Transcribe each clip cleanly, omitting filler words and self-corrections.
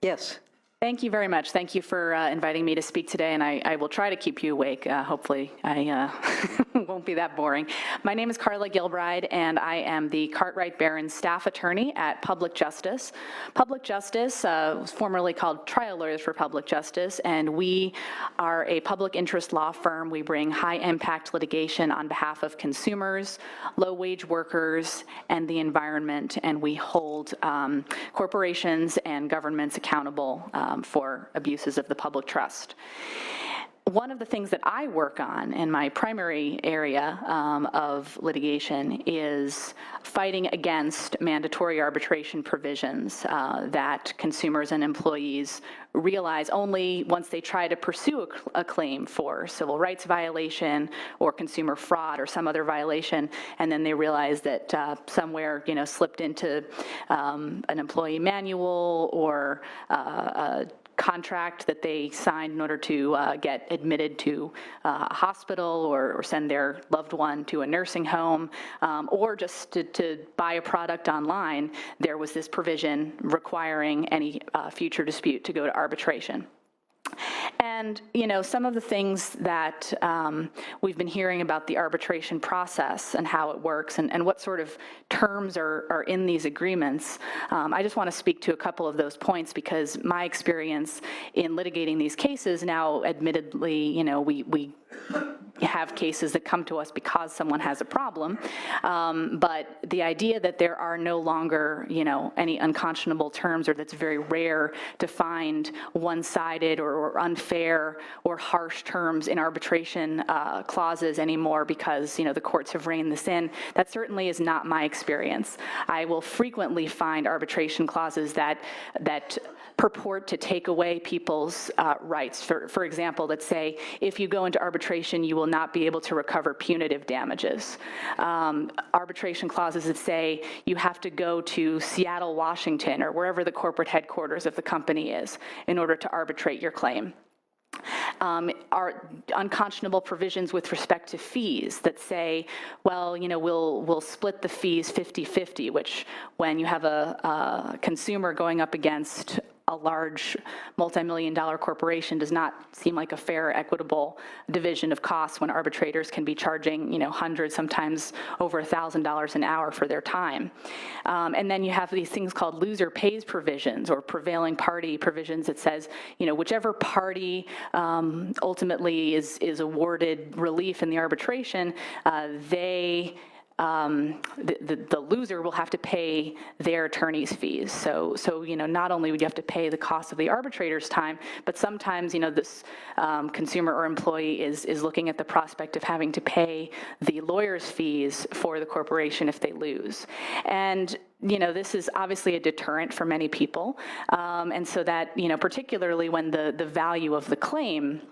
Yes. Thank you very much. Thank you for inviting me to speak today, and I will try to keep you awake. Hopefully I won't be that boring. My name is Carla Gilbride, and I am the Cartwright-Barron staff attorney at Public Justice. Public Justice was formerly called Trial Lawyers for Public Justice, and we are a public interest law firm. We bring high-impact litigation on behalf of consumers, low-wage workers, and the environment, and we hold corporations and governments accountable for abuses of the public trust. One of the things that I work on in my primary area of litigation is fighting against mandatory arbitration provisions that consumers and employees realize only once they try to pursue a claim for civil rights violation or consumer fraud or some other violation, and then they realize that somewhere, slipped into an employee manual or a contract that they signed in order to get admitted to a hospital or send their loved one to a nursing home, or just to buy a product online, there was this provision requiring any future dispute to go to arbitration. And, some of the things that we've been hearing about the arbitration process and how it works and what sort of terms are in these agreements, I just want to speak to a couple of those points because my experience in litigating these cases now, admittedly, we have cases that come to us because someone has a problem, but the idea that there are no longer, any unconscionable terms, or that's very rare to find one-sided or unfair or harsh terms in arbitration clauses anymore because, the courts have reined this in, that certainly is not my experience. I will frequently find arbitration clauses that purport to take away people's rights. For example, that say, if you go into arbitration, you will not be able to recover punitive damages. Arbitration clauses that say you have to go to Seattle, Washington, or wherever the corporate headquarters of the company is in order to arbitrate your claim. Are unconscionable provisions with respect to fees that say, well, we'll split the fees 50-50, which when you have a consumer going up against a large multi-million-dollar corporation does not seem like a fair, equitable division of costs when arbitrators can be charging, hundreds, sometimes over $1,000 an hour for their time. And then you have these things called loser pays provisions or prevailing party provisions that says, whichever party ultimately is awarded relief in the arbitration, the loser will have to pay their attorney's fees. So not only would you have to pay the cost of the arbitrator's time, but sometimes, this consumer or employee is looking at the prospect of having to pay the lawyer's fees for the corporation if they lose. And this is obviously a deterrent for many people. And so that, particularly when the value of the claim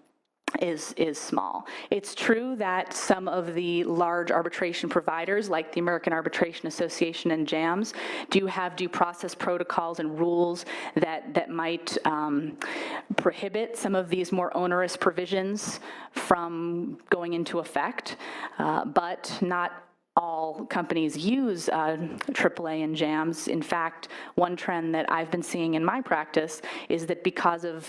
is small. It's true that some of the large arbitration providers, like the American Arbitration Association and JAMS, do have due process protocols and rules that might prohibit some of these more onerous provisions from going into effect, but not all companies use AAA and JAMS. In fact, one trend that I've been seeing in my practice is that because of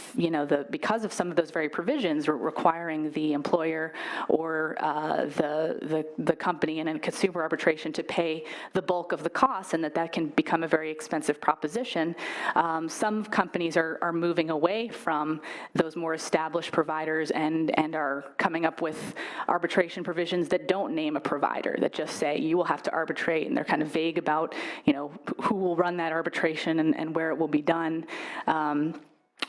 some of those very provisions requiring the employer or the company in a consumer arbitration to pay the bulk of the costs, and that can become a very expensive proposition, some companies are moving away from those more established providers and are coming up with arbitration provisions that don't name a provider, that just say you will have to arbitrate, and they're kind of vague about, who will run that arbitration and where it will be done.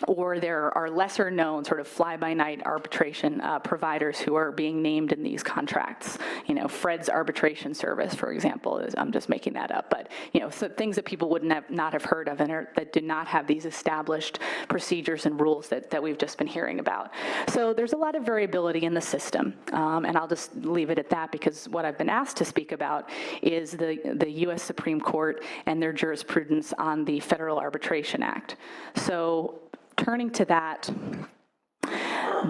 Or there are lesser known sort of fly-by-night arbitration providers who are being named in these contracts. Fred's Arbitration Service, for example, I'm just making that up, but so things that people would not have heard of and that do not have these established procedures and rules that we've just been hearing about. So there's a lot of variability in the system, and I'll just leave it at that because what I've been asked to speak about is the U.S. Supreme Court and their jurisprudence on the Federal Arbitration Act. So turning to that,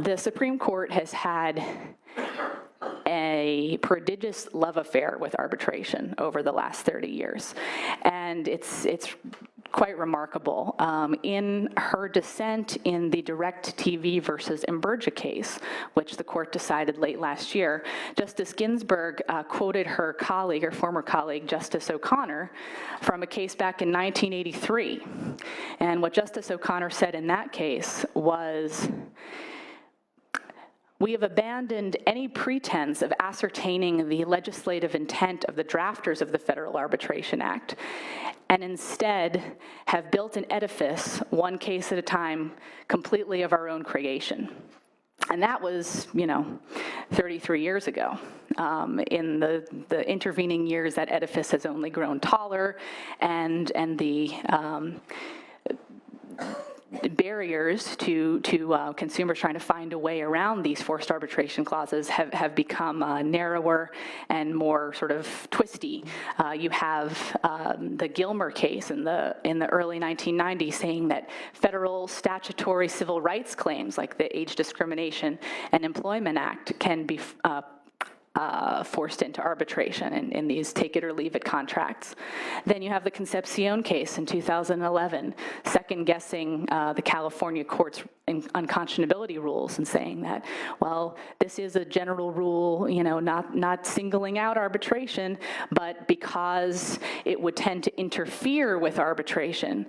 the Supreme Court has had a prodigious love affair with arbitration over the last 30 years. And it's quite remarkable. In her dissent in the Direct TV versus Imburgia case, which the court decided late last year, Justice Ginsburg quoted her colleague, her former colleague, Justice O'Connor, from a case back in 1983. And what Justice O'Connor said in that case was, "We have abandoned any pretense of ascertaining the legislative intent of the drafters of the Federal Arbitration Act, and instead have built an edifice, one case at a time, completely of our own creation." And that was, 33 years ago. In the intervening years, that edifice has only grown taller, and the barriers to consumers trying to find a way around these forced arbitration clauses have become narrower and more sort of twisty. You have the Gilmer case in the early 1990s saying that federal statutory civil rights claims like the Age Discrimination and Employment Act can be forced into arbitration in these take-it-or-leave-it contracts. Then you have the Concepcion case in 2011, second-guessing the California court's unconscionability rules and saying that, well, this is a general rule, not singling out arbitration, but because it would tend to interfere with arbitration,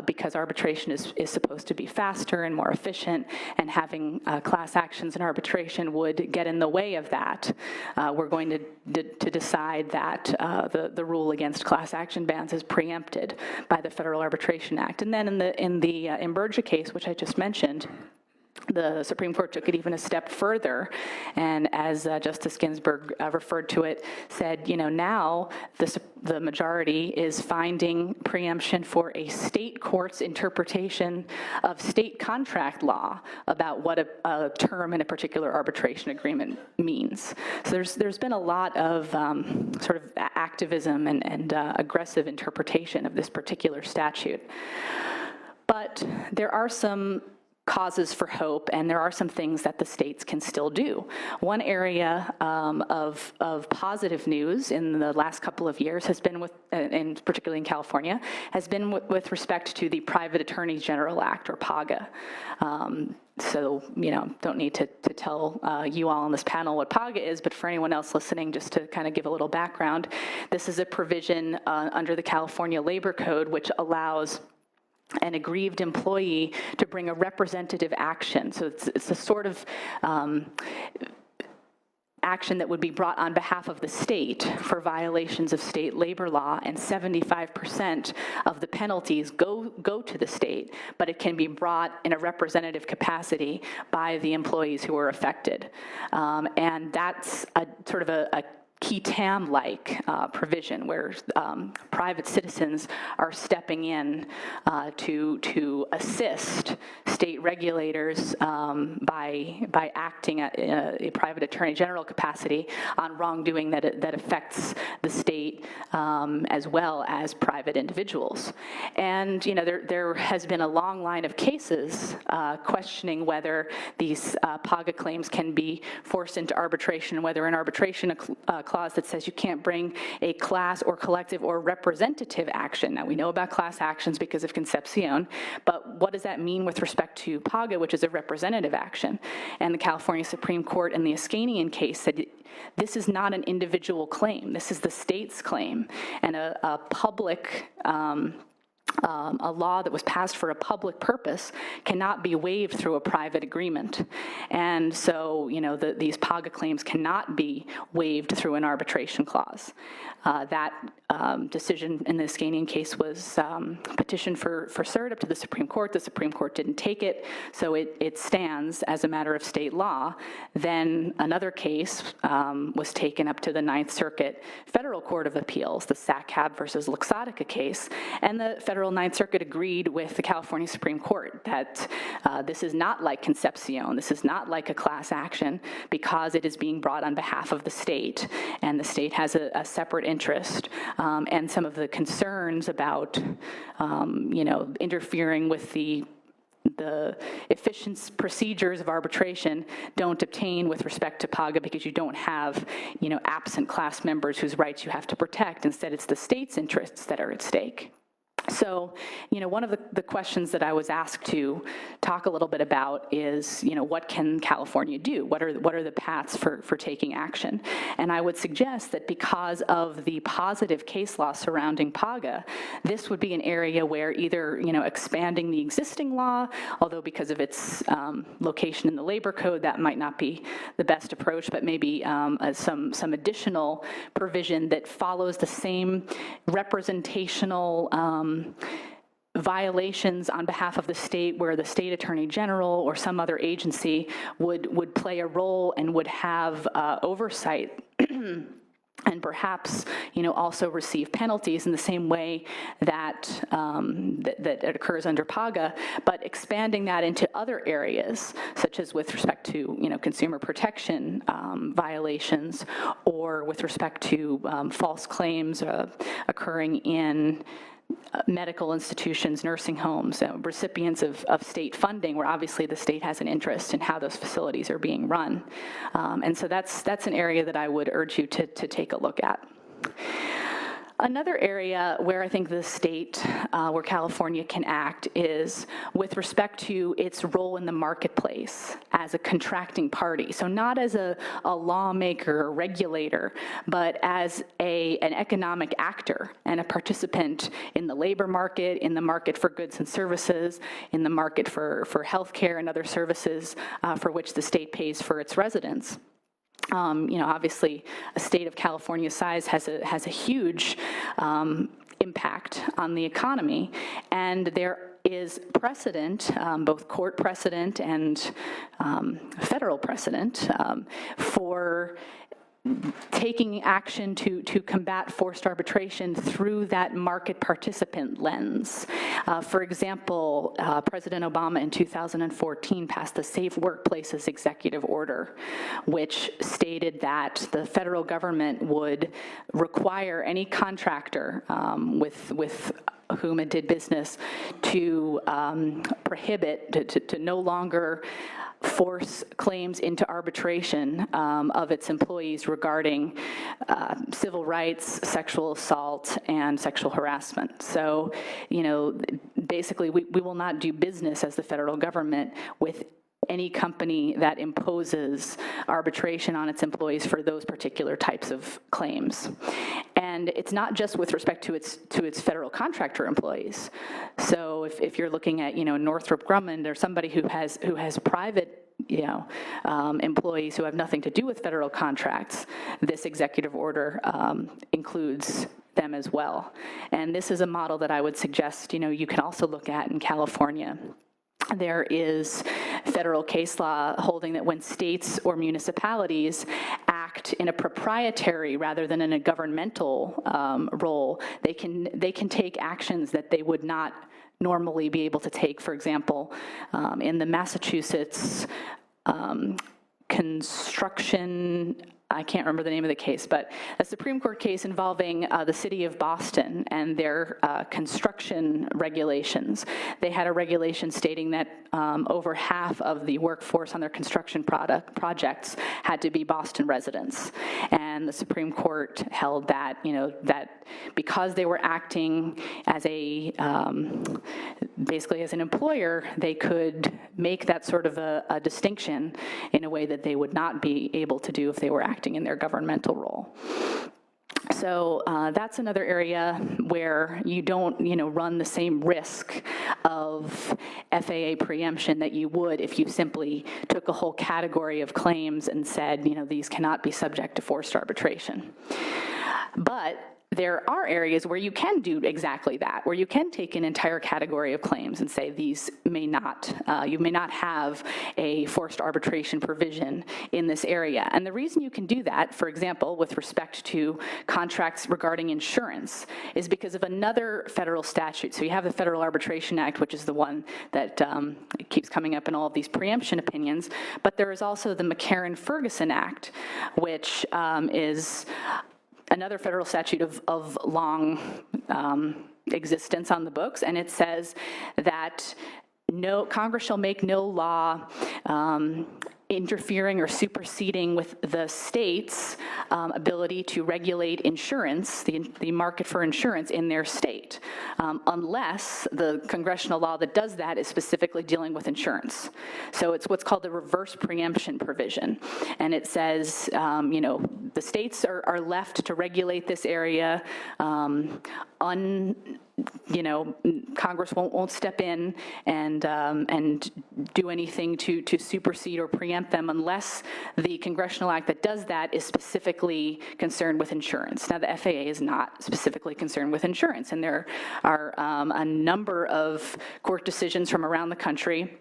because arbitration is supposed to be faster and more efficient, and having class actions and arbitration would get in the way of that. We're going to decide that the rule against class action bans is preempted by the Federal Arbitration Act. And then in the Imburgia case, which I just mentioned, the Supreme Court took it even a step further, and as Justice Ginsburg referred to it, said, now the majority is finding preemption for a state court's interpretation of state contract law about what a term in a particular arbitration agreement means. So there's been a lot of sort of activism and aggressive interpretation of this particular statute. But there are some causes for hope, and there are some things that the states can still do. One area of positive news in the last couple of years has been with, and particularly in California, has been with respect to the Private Attorney General Act, or PAGA. So, don't need to tell you all on this panel what PAGA is, but for anyone else listening, just to kind of give a little background, this is a provision under the California Labor Code which allows an aggrieved employee to bring a representative action. So it's a sort of action that would be brought on behalf of the state for violations of state labor law, and 75% of the penalties go to the state, but it can be brought in a representative capacity by the employees who are affected. And that's a sort of a key TAM-like provision where private citizens are stepping in to assist state regulators by acting in a private attorney general capacity on wrongdoing that affects the state as well as private individuals. And there has been a long line of cases questioning whether these PAGA claims can be forced into arbitration, and whether an arbitration clause that says you can't bring a class or collective or representative action. Now, we know about class actions because of Concepcion, but what does that mean with respect to PAGA, which is a representative action? And the California Supreme Court in the Iskanian case said this is not an individual claim. This is the state's claim, and a public a law that was passed for a public purpose cannot be waived through a private agreement. And so, these PAGA claims cannot be waived through an arbitration clause. That decision in the Iskanian case was petitioned for cert up to the Supreme Court. The Supreme Court didn't take it, so it stands as a matter of state law. Then another case was taken up to the Ninth Circuit Federal Court of Appeals, the SACAB versus Luxottica case, and the Federal Ninth Circuit agreed with the California Supreme Court that this is not like Concepcion, this is not like a class action, because it is being brought on behalf of the state, and the state has a separate interest. And some of the concerns about, interfering with the the efficient procedures of arbitration don't obtain with respect to PAGA because you don't have, absent class members whose rights you have to protect. Instead, it's the state's interests that are at stake. So, one of the questions that I was asked to talk a little bit about is, what can California do? What are the paths for taking action? And I would suggest that because of the positive case law surrounding PAGA, this would be an area where either, expanding the existing law, although because of its location in the labor code, that might not be the best approach, but maybe some additional provision that follows the same representational violations on behalf of the state, where the state attorney general or some other agency would play a role and would have oversight and perhaps, also receive penalties in the same way that that occurs under PAGA, but expanding that into other areas, such as with respect to, consumer protection violations, or with respect to false claims occurring in medical institutions, nursing homes, recipients of state funding, where obviously the state has an interest in how those facilities are being run. And so that's an area that I would urge you to take a look at. Another area where I think the state, where California can act, is with respect to its role in the marketplace as a contracting party. So not as a lawmaker or regulator, but as an economic actor and a participant in the labor market, in the market for goods and services, in the market for healthcare and other services for which the state pays for its residents. Obviously, a state of California's size has a huge impact on the economy, and there is precedent, both court precedent and federal precedent, for taking action to combat forced arbitration through that market participant lens. For example, President Obama in 2014 passed the Safe Workplaces Executive Order, which stated that the federal government would require any contractor with whom it did business to prohibit, to no longer force claims into arbitration of its employees regarding civil rights, sexual assault, and sexual harassment. So, basically, we will not do business as the federal government with any company that imposes arbitration on its employees for those particular types of claims. And it's not just with respect to its federal contractor employees. So if you're looking at, Northrop Grumman or somebody who has private employees who have nothing to do with federal contracts, this executive order includes them as well. And this is a model that I would suggest, you can also look at in California. There is federal case law holding that when states or municipalities act in a proprietary rather than in a governmental role, they can take actions that they would not normally be able to take. For example, in the Massachusetts construction, I can't remember the name of the case, but a Supreme Court case involving the city of Boston and their construction regulations. They had a regulation stating that over half of the workforce on their construction projects had to be Boston residents. And the Supreme Court held that, that because they were acting as basically as an employer, they could make that sort of a distinction in a way that they would not be able to do if they were acting in their governmental role. So that's another area where you don't, run the same risk of FAA preemption that you would if you simply took a whole category of claims and said, these cannot be subject to forced arbitration. But there are areas where you can do exactly that, where you can take an entire category of claims and say these may not, you may not have a forced arbitration provision in this area. And the reason you can do that, for example, with respect to contracts regarding insurance, is because of another federal statute. So you have the Federal Arbitration Act, which is the one that keeps coming up in all of these preemption opinions, but there is also the McCarran-Ferguson Act, which is another federal statute of long existence on the books, and it says that Congress shall make no law interfering or superseding with the state's ability to regulate insurance, the market for insurance in their state, unless the congressional law that does that is specifically dealing with insurance. So it's what's called the reverse preemption provision. And it says, the states are left to regulate this area, Congress won't step in and do anything to supersede or preempt them unless the congressional act that does that is specifically concerned with insurance. Now, the FAA is not specifically concerned with insurance, and there are a number of court decisions from around the country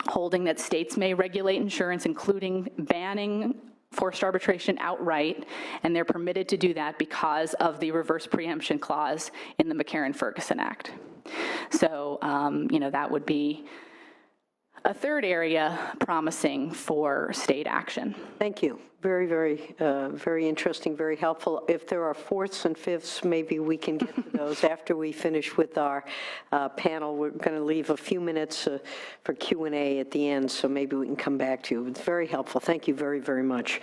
holding that states may regulate insurance, including banning forced arbitration outright, and they're permitted to do that because of the reverse preemption clause in the McCarran-Ferguson Act. So, that would be a third area promising for state action. Thank you. Very, very interesting, very helpful. If there are fourths and fifths, maybe we can get to those after we finish with our panel. We're going to leave a few minutes for Q&A at the end, so maybe we can come back to you. It's very helpful. Thank you very, very much.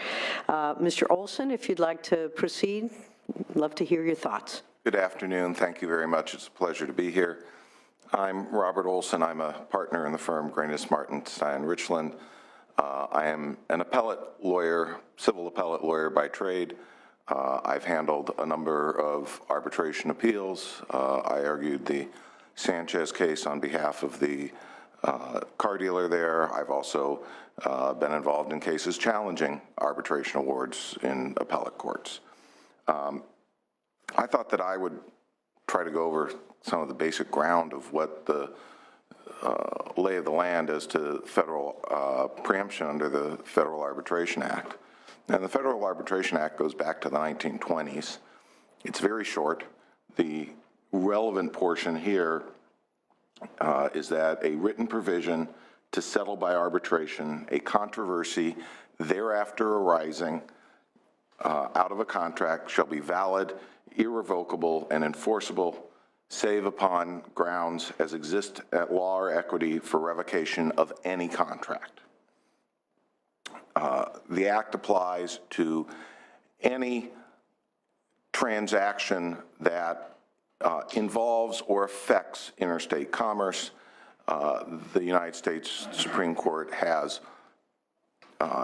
Mr. Olson, if you'd like to proceed, I'd love to hear your thoughts. Good afternoon. Thank you very much. It's a pleasure to be here. I'm Robert Olson. I'm a partner in the firm Grainis Martin Stein Richland. I am an appellate lawyer, civil appellate lawyer by trade. I've handled a number of arbitration appeals. I argued the Sanchez case on behalf of the car dealer there. I've also been involved in cases challenging arbitration awards in appellate courts. I thought that I would try to go over some of the basic ground of what the lay of the land as to federal preemption under the Federal Arbitration Act. And the Federal Arbitration Act goes back to the 1920s. It's very short. The relevant portion here is that a written provision to settle by arbitration a controversy thereafter arising out of a contract shall be valid, irrevocable, and enforceable, save upon grounds as exist at law or equity for revocation of any contract. The Act applies to any transaction that involves or affects interstate commerce. The United States Supreme Court has,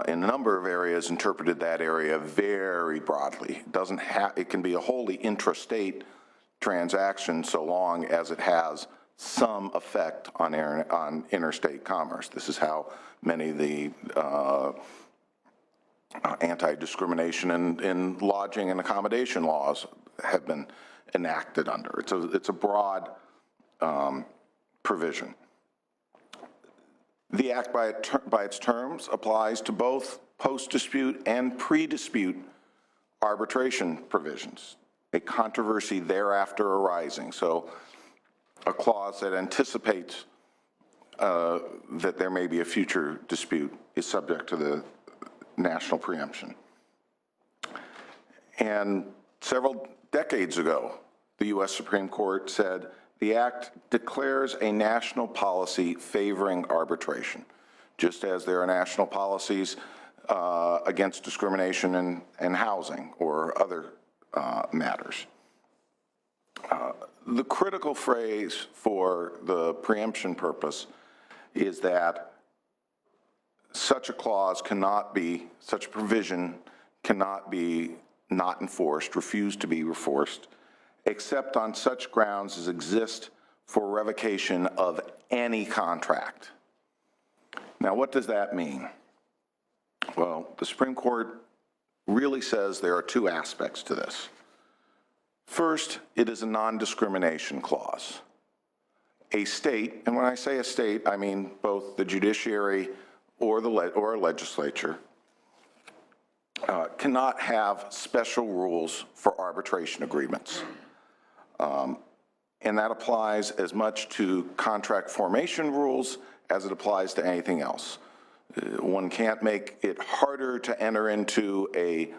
in a number of areas, interpreted that area very broadly. It can be a wholly intrastate transaction so long as it has some effect on interstate commerce. This is how many of the anti-discrimination in lodging and accommodation laws have been enacted under. It's a broad provision. The Act by its terms applies to both post-dispute and pre-dispute arbitration provisions. A controversy thereafter arising. So a clause that anticipates that there may be a future dispute is subject to the national preemption. And several decades ago, the U.S. Supreme Court said the Act declares a national policy favoring arbitration, just as there are national policies against discrimination in housing or other matters. The critical phrase for the preemption purpose is that such a clause cannot be, such a provision cannot be not enforced, refused to be enforced, except on such grounds as exist for revocation of any contract. Now, what does that mean? Well, the Supreme Court really says there are two aspects to this. First, it is a non-discrimination clause. A state, and when I say a state, I mean both the judiciary or a legislature, cannot have special rules for arbitration agreements. And that applies as much to contract formation rules as it applies to anything else. One can't make it harder to enter into the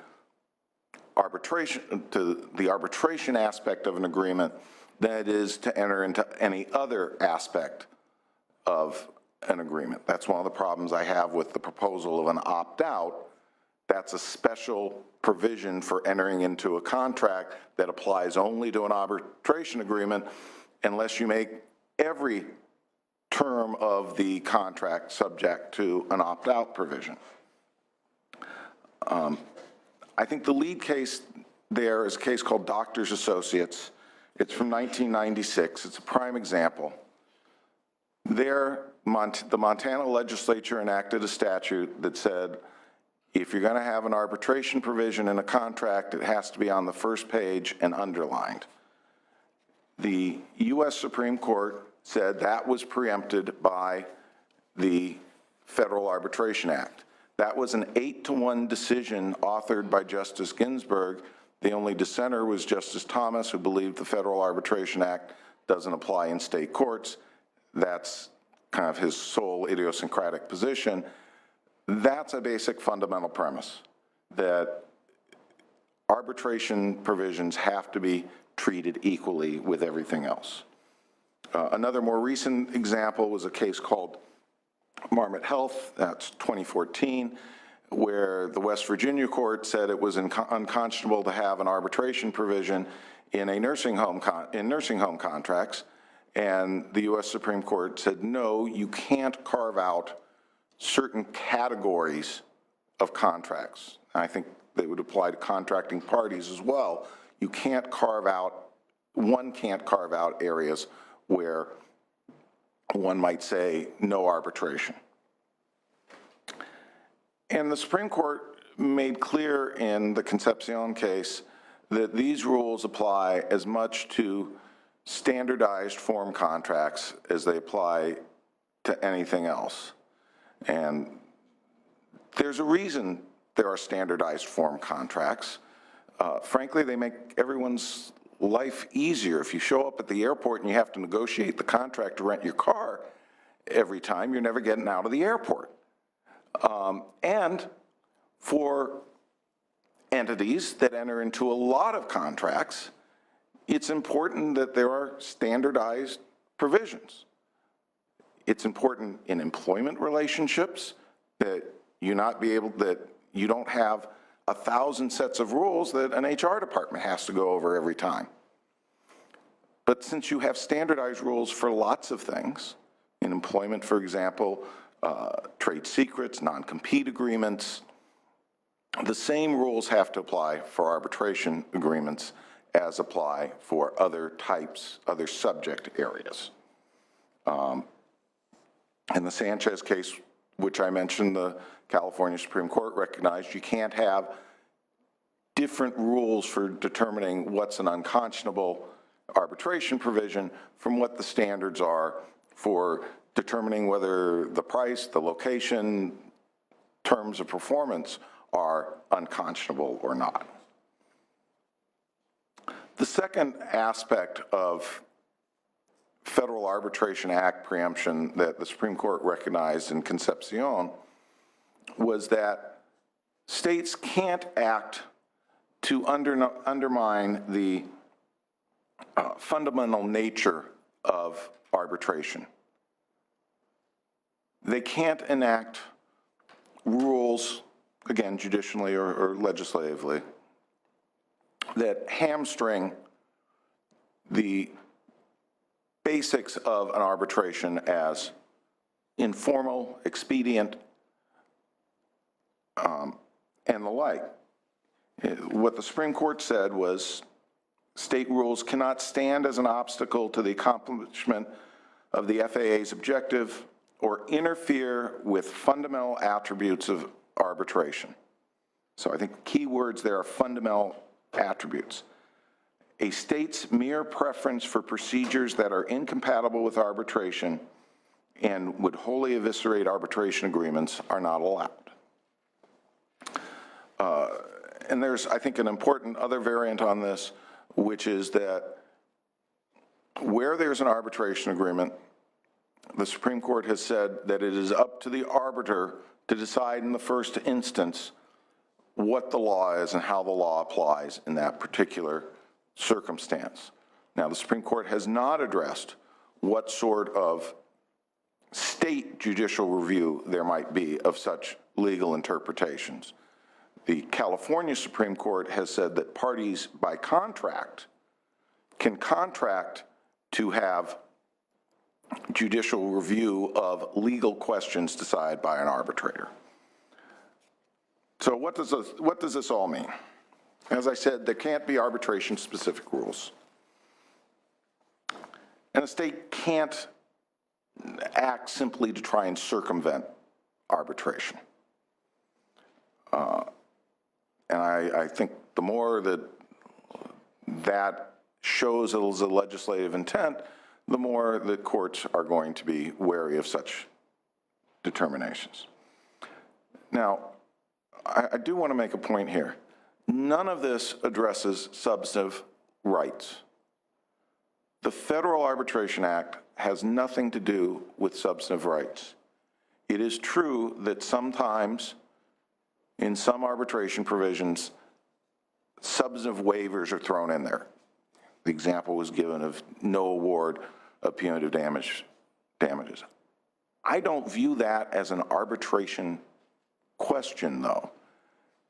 arbitration aspect of an agreement than it is to enter into any other aspect of an agreement. That's one of the problems I have with the proposal of an opt-out. That's a special provision for entering into a contract that applies only to an arbitration agreement unless you make every term of the contract subject to an opt-out provision. I think the lead case there is a case called Doctors Associates. It's from 1996. It's a prime example. There, the Montana legislature enacted a statute that said, if you're going to have an arbitration provision in a contract, it has to be on the first page and underlined. The U.S. Supreme Court said that was preempted by the Federal Arbitration Act. That was an 8-to-1 decision authored by Justice Ginsburg. The only dissenter was Justice Thomas, who believed the Federal Arbitration Act doesn't apply in state courts. That's kind of his sole idiosyncratic position. That's a basic fundamental premise, that arbitration provisions have to be treated equally with everything else. Another more recent example was a case called Marmot Health, that's 2014, where the West Virginia court said it was unconscionable to have an arbitration provision in a nursing home contracts, and the U.S. Supreme Court said, no, you can't carve out certain categories of contracts. I think they would apply to contracting parties as well. You can't carve out, one can't carve out areas where one might say no arbitration. And the Supreme Court made clear in the Concepcion case that these rules apply as much to standardized form contracts as they apply to anything else. And there's a reason there are standardized form contracts. Frankly, they make everyone's life easier. If you show up at the airport and you have to negotiate the contract to rent your car every time, you're never getting out of the airport. And for entities that enter into a lot of contracts, it's important that there are standardized provisions. It's important in employment relationships that you don't have 1,000 sets of rules that an HR department has to go over every time. But since you have standardized rules for lots of things, in employment, for example, trade secrets, non-compete agreements, the same rules have to apply for arbitration agreements as apply for other types, other subject areas. In the Sanchez case, which I mentioned, the California Supreme Court recognized you can't have different rules for determining what's an unconscionable arbitration provision from what the standards are for determining whether the price, the location, terms of performance are unconscionable or not. The second aspect of Federal Arbitration Act preemption that the Supreme Court recognized in Concepcion was that states can't act to undermine the fundamental nature of arbitration. They can't enact rules, again, judicially or legislatively, that hamstring the basics of an arbitration as informal, expedient, and the like. What the Supreme Court said was state rules cannot stand as an obstacle to the accomplishment of the FAA's objective or interfere with fundamental attributes of arbitration. So I think key words there are fundamental attributes. A state's mere preference for procedures that are incompatible with arbitration and would wholly eviscerate arbitration agreements are not allowed. And there's, I think, an important other variant on this, which is that where there's an arbitration agreement, the Supreme Court has said that it is up to the arbiter to decide in the first instance what the law is and how the law applies in that particular circumstance. Now, the Supreme Court has not addressed what sort of state judicial review there might be of such legal interpretations. The California Supreme Court has said that parties by contract can contract to have judicial review of legal questions decided by an arbitrator. So what does this all mean? As I said, there can't be arbitration-specific rules. And a state can't act simply to try and circumvent arbitration. And I think the more that shows it as a legislative intent, the more the courts are going to be wary of such determinations. Now, I do want to make a point here. None of this addresses substantive rights. The Federal Arbitration Act has nothing to do with substantive rights. It is true that sometimes in some arbitration provisions, substantive waivers are thrown in there. The example was given of no award of punitive damages. I don't view that as an arbitration question, though.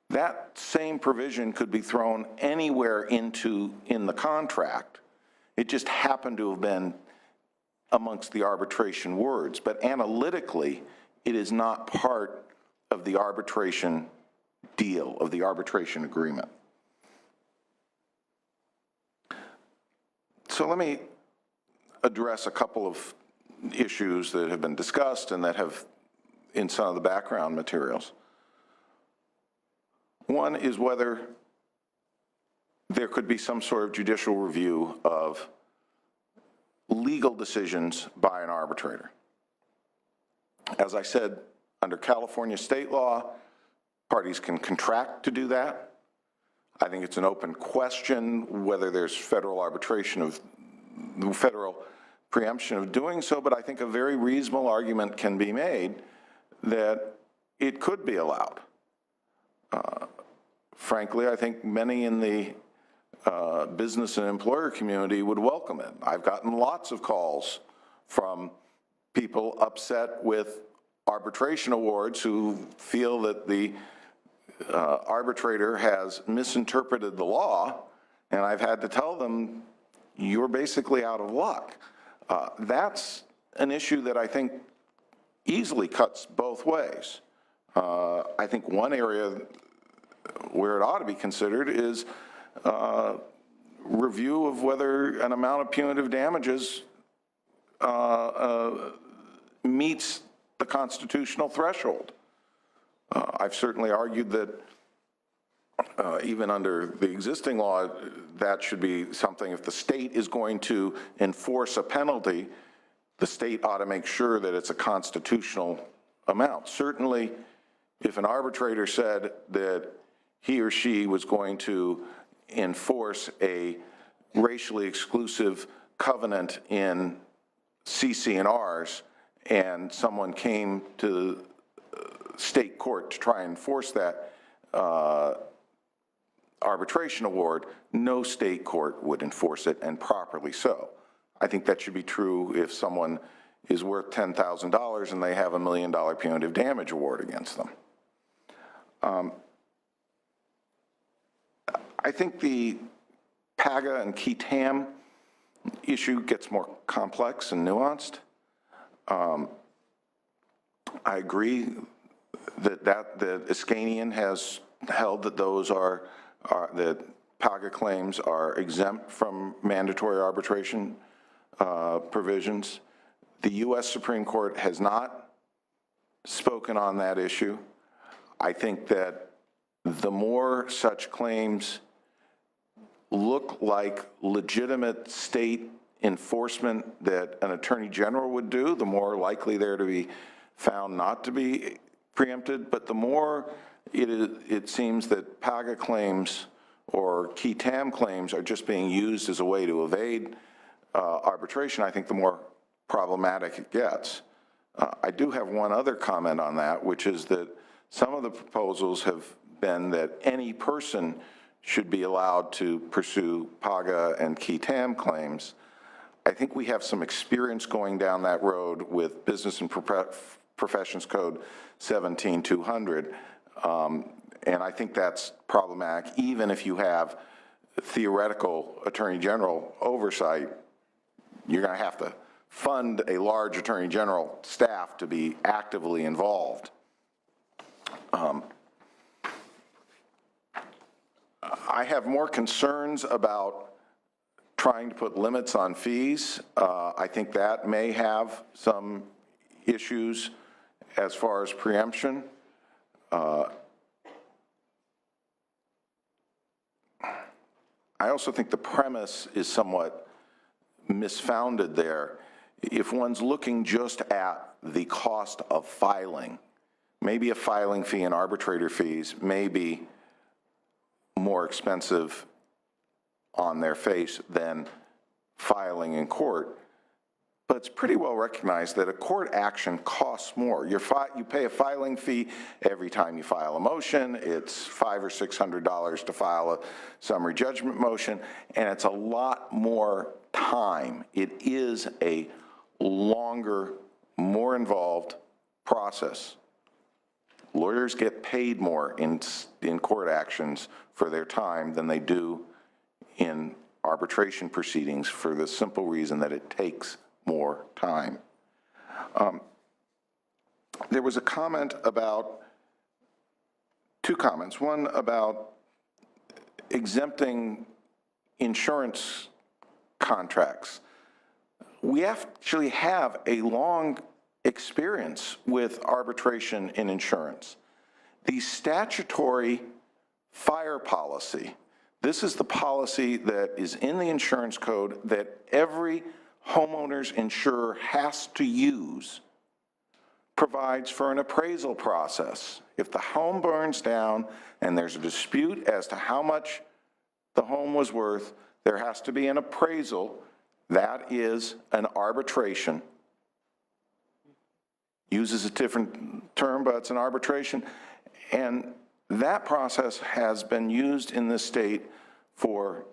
That same provision could be thrown anywhere in the contract. It just happened to have been amongst the arbitration words, but analytically, it is not part of the arbitration deal, of the arbitration agreement. So let me address a couple of issues that have been discussed and that have in some of the background materials. One is whether there could be some sort of judicial review of legal decisions by an arbitrator. As I said, under California state law, parties can contract to do that. I think it's an open question whether there's federal preemption of doing so, but I think a very reasonable argument can be made that it could be allowed. Frankly, I think many in the business and employer community would welcome it. I've gotten lots of calls from people upset with arbitration awards who feel that the arbitrator has misinterpreted the law, and I've had to tell them, you're basically out of luck. That's an issue that I think easily cuts both ways. I think one area where it ought to be considered is review of whether an amount of punitive damages meets the constitutional threshold. I've certainly argued that even under the existing law, that should be something, if the state is going to enforce a penalty, the state ought to make sure that it's a constitutional amount. Certainly, if an arbitrator said that he or she was going to enforce a racially exclusive covenant in CC&Rs and someone came to state court to try and enforce that arbitration award, no state court would enforce it, and properly so. I think that should be true if someone is worth $10,000 and they have $1 million punitive damage award against them. I think the PAGA and key TAM issue gets more complex and nuanced. I agree that Iskanian has held that those that PAGA claims are exempt from mandatory arbitration provisions. The U.S. Supreme Court has not spoken on that issue. I think that the more such claims look like legitimate state enforcement that an attorney general would do, the more likely they're to be found not to be preempted. But the more it seems that PAGA claims or key TAM claims are just being used as a way to evade arbitration, I think the more problematic it gets. I do have one other comment on that, which is that some of the proposals have been that any person should be allowed to pursue PAGA and key TAM claims. I think we have some experience going down that road with Business and Professions Code 17200, and I think that's problematic. Even if you have theoretical Attorney General oversight, you're going to have to fund a large Attorney General staff to be actively involved. I have more concerns about trying to put limits on fees. I think that may have some issues as far as preemption. I also think the premise is somewhat misfounded there. If one's looking just at the cost of filing, maybe a filing fee and arbitrator fees may be more expensive on their face than filing in court, but it's pretty well recognized that a court action costs more. You pay a filing fee every time you file a motion. It's $500 or $600 to file a summary judgment motion, and it's a lot more time. It is a longer, more involved process. Lawyers get paid more in court actions for their time than they do in arbitration proceedings for the simple reason that it takes more time. There was a comment about, two comments, one about exempting insurance contracts. We actually have a long experience with arbitration in insurance. The statutory fire policy, this is the policy that is in the insurance code that every homeowner's insurer has to use, provides for an appraisal process. If the home burns down and there's a dispute as to how much the home was worth, there has to be an appraisal. That is an arbitration. Uses a different term, but it's an arbitration. And that process has been used in this state for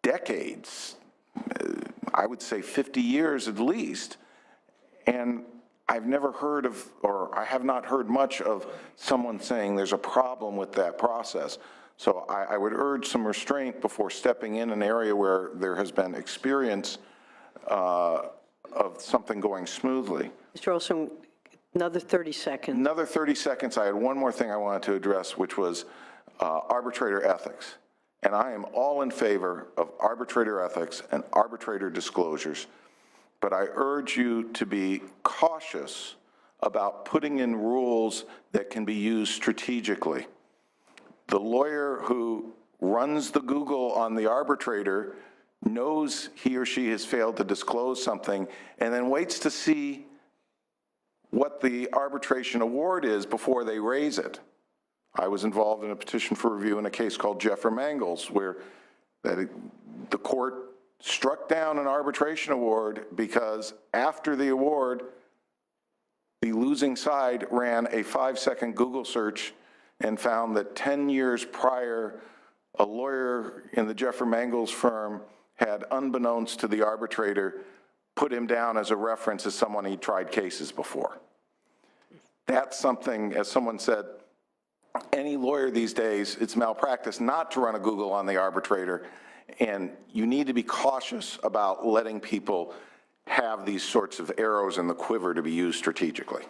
decades, I would say 50 years at least. And I've never heard of, or I have not heard much of someone saying there's a problem with that process. So I would urge some restraint before stepping in an area where there has been experience of something going smoothly. Mr. Olson, another 30 seconds. Another 30 seconds. I had one more thing I wanted to address, which was arbitrator ethics. And I am all in favor of arbitrator ethics and arbitrator disclosures, but I urge you to be cautious about putting in rules that can be used strategically. The lawyer who runs the Google on the arbitrator knows he or she has failed to disclose something and then waits to see what the arbitration award is before they raise it. I was involved in a petition for review in a case called Jeffrey Mangels, where the court struck down an arbitration award because after the award, the losing side ran a 5-second Google search and found that 10 years prior, a lawyer in the Jeffrey Mangels firm had, unbeknownst to the arbitrator, put him down as a reference as someone he'd tried cases before. That's something, as someone said, any lawyer these days, it's malpractice not to run a Google on the arbitrator, and you need to be cautious about letting people have these sorts of arrows in the quiver to be used strategically.